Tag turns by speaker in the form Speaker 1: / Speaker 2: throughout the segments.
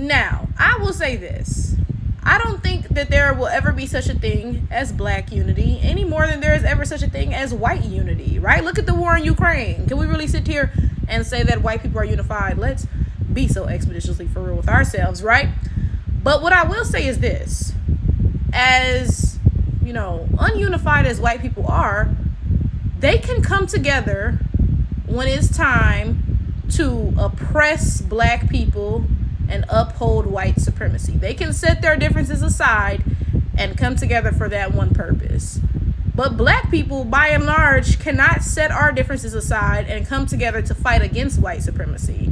Speaker 1: Now, I will say this. I don't think that there will ever be such a thing as black unity any more than there is ever such a thing as white unity, right? Look at the war in Ukraine. Can we really sit here and say that white people are unified? Let's be so expeditiously for real with ourselves, right? But what I will say is this. As, ununified as white people are, they can come together when it's time to oppress black people and uphold white supremacy. They can set their differences aside and come together for that one purpose. But black people, by and large, cannot set our differences aside and come together to fight against white supremacy.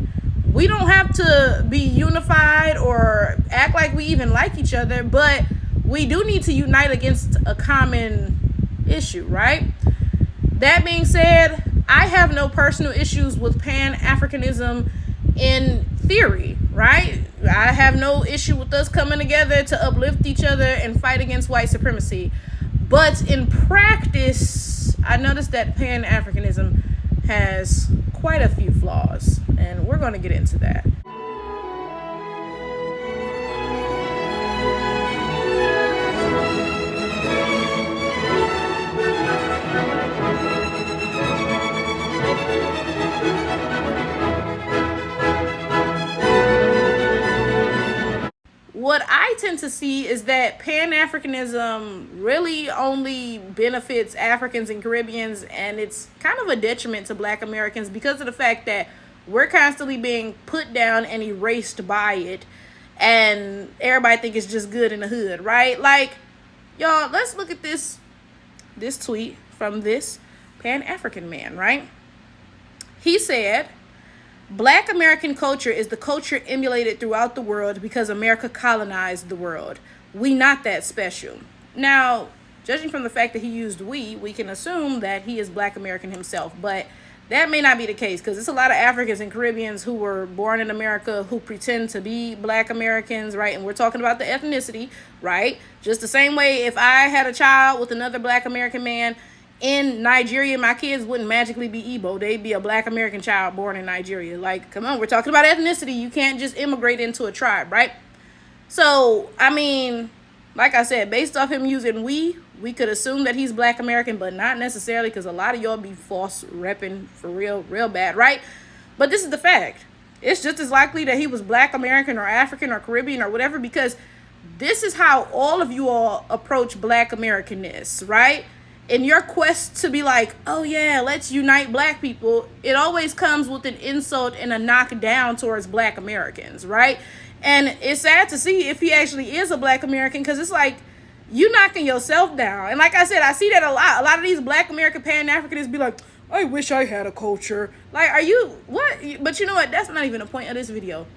Speaker 1: We don't have to be unified or act like we even like each other, but we do need to unite against a common issue, right? That being said, I have no personal issues with Pan-Africanism in theory, right? I have no issue with us coming together to uplift each other and fight against white supremacy. But in practice, I noticed that Pan-Africanism has quite a few flaws, and we're going to get into that. What I tend to see is that Pan-Africanism really only benefits Africans and Caribbeans, and it's kind of a detriment to Black Americans because of the fact that we're constantly being put down and erased by it, and everybody think it's just good in the hood, right? Like, y'all, let's look at this tweet from this Pan-African man, right? He said, Black American culture is the culture emulated throughout the world because America colonized the world. We not that special. Now, judging from the fact that he used we can assume that he is Black American himself, but that may not be the case because there's a lot of Africans and Caribbeans who were born in America who pretend to be Black Americans, right? And we're talking about the ethnicity, right? Just the same way if I had a child with another Black American man in Nigeria, my kids wouldn't magically be Igbo. They'd be a Black American child born in Nigeria. Like, come on, we're talking about ethnicity. You can't just immigrate into a tribe, right? So, I mean, like I said, based off him using we could assume that he's Black American, but not necessarily because a lot of y'all be false repping for real bad, right? But this is the fact. It's just as likely that he was Black American or African or Caribbean or whatever, because this is how all of you all approach Black Americanness, right? In your quest to be like, oh yeah, let's unite Black people, it always comes with an insult and a knockdown towards Black Americans, right? And it's sad to see if he actually is a Black American, because it's like, you knocking yourself down. And like I said, I see that a lot. A lot of these Black American Pan-Africanists be like, I wish I had a culture. Like, are you, what? But you know what? That's not even the point of this video.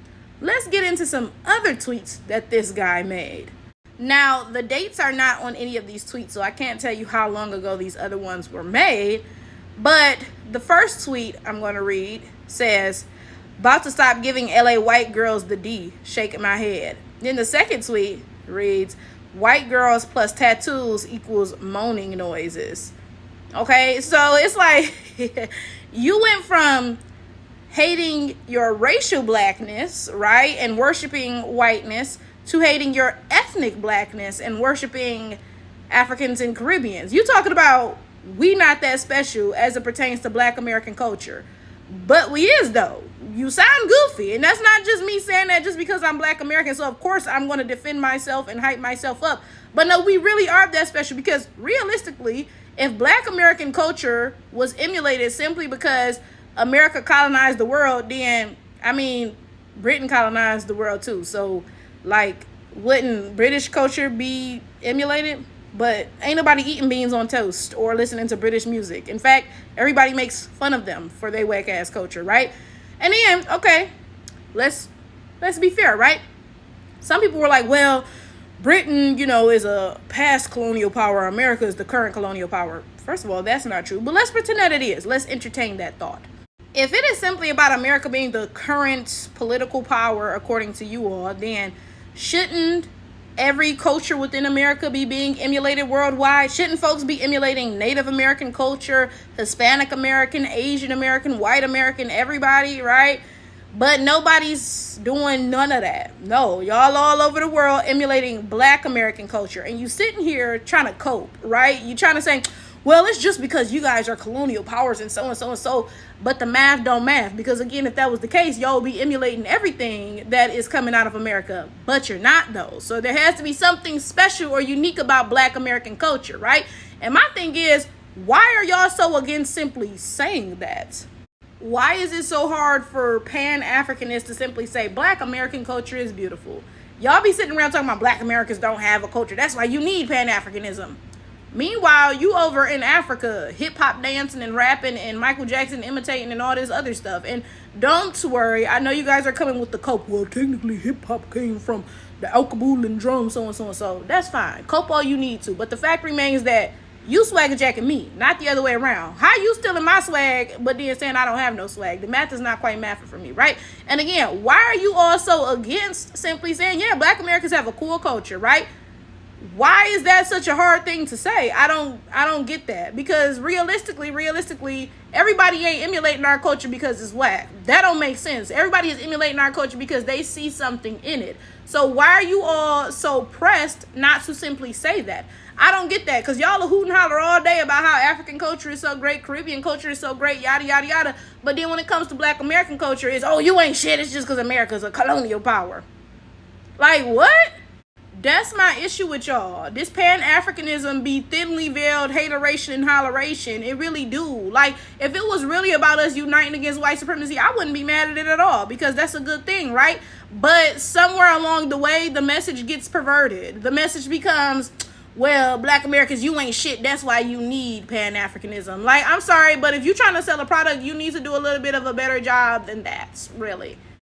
Speaker 1: Let's get into some other tweets that this guy made. Now, the dates are not on any of these tweets, so I can't tell you how long ago these other ones were made. But the first tweet I'm going to read says, about to stop giving LA white girls the D, shaking my head. Then the second tweet reads, white girls plus tattoos equals moaning noises. Okay, so it's like you went from hating your racial Blackness, right, and worshiping whiteness, to hating your ethnic Blackness and worshiping Africans and Caribbeans. You talking about we not that special as it pertains to Black American culture. But we is, though. You sound goofy. And that's not just me saying that just because I'm Black American. So, of course, I'm going to defend myself and hype myself up. But no, we really are that special because realistically, if Black American culture was emulated simply because America colonized the world, then, I mean, Britain colonized the world too. So, like, wouldn't British culture be emulated? But ain't nobody eating beans on toast or listening to British music. In fact, everybody makes fun of them for their whack ass culture, right? And then, okay, let's be fair, right? Some people were like, well, Britain, is a past colonial power. America is the current colonial power. First of all, that's not true. But let's pretend that it is. Let's entertain that thought. If it is simply about America being the current political power, according to you all, then shouldn't every culture within America be being emulated worldwide? Shouldn't folks be emulating Native American culture, Hispanic American, Asian American, white American, everybody, right? But nobody's doing none of that. No, y'all all over the world emulating black American culture. And you sitting here trying to cope, right? You trying to say, well, it's just because you guys are colonial powers and so and so and so. But the math don't math. Because again, if that was the case, y'all would be emulating everything that is coming out of America. But you're not, though. So there has to be something special or unique about black American culture, right? And my thing is, why are y'all so against simply saying that? Why is it so hard for Pan-Africanists to simply say black American culture is beautiful? Y'all be sitting around talking about black Americans don't have a culture. That's why you need Pan-Africanism. Meanwhile, you over in Africa, hip-hop dancing and rapping and Michael Jackson imitating and all this other stuff. And don't worry, I know you guys are coming with the cope. Well, technically hip-hop came from the alkabool and drum, so and so and so. That's fine. Cope all you need to. But the fact remains that you swagger jacking me, not the other way around. How you stealing my swag, but then saying I don't have no swag? The math is not quite mathing for me, right? And again, why are you also against simply saying, yeah, black Americans have a cool culture, right? Why is that such a hard thing to say? I don't get that. Because realistically, everybody ain't emulating our culture because it's whack. That don't make sense. Everybody is emulating our culture because they see something in it. So why are you all so pressed not to simply say that? I don't get that, because y'all are hoot and holler all day about how African culture is so great, Caribbean culture is so great, yada, yada, yada. But then when it comes to black American culture, it's, oh, you ain't shit, it's just because America's a colonial power. Like, what? That's my issue with y'all. This Pan-Africanism be thinly veiled hateration and holleration. It really do. Like, if it was really about us uniting against white supremacy, I wouldn't be mad at it at all, because that's a good thing, right? But somewhere along the way, the message gets perverted. The message becomes, well, black Americans, you ain't shit. That's why you need Pan-Africanism. Like, I'm sorry, but if you're trying to sell a product, you need to do a little bit of a better job than that, really.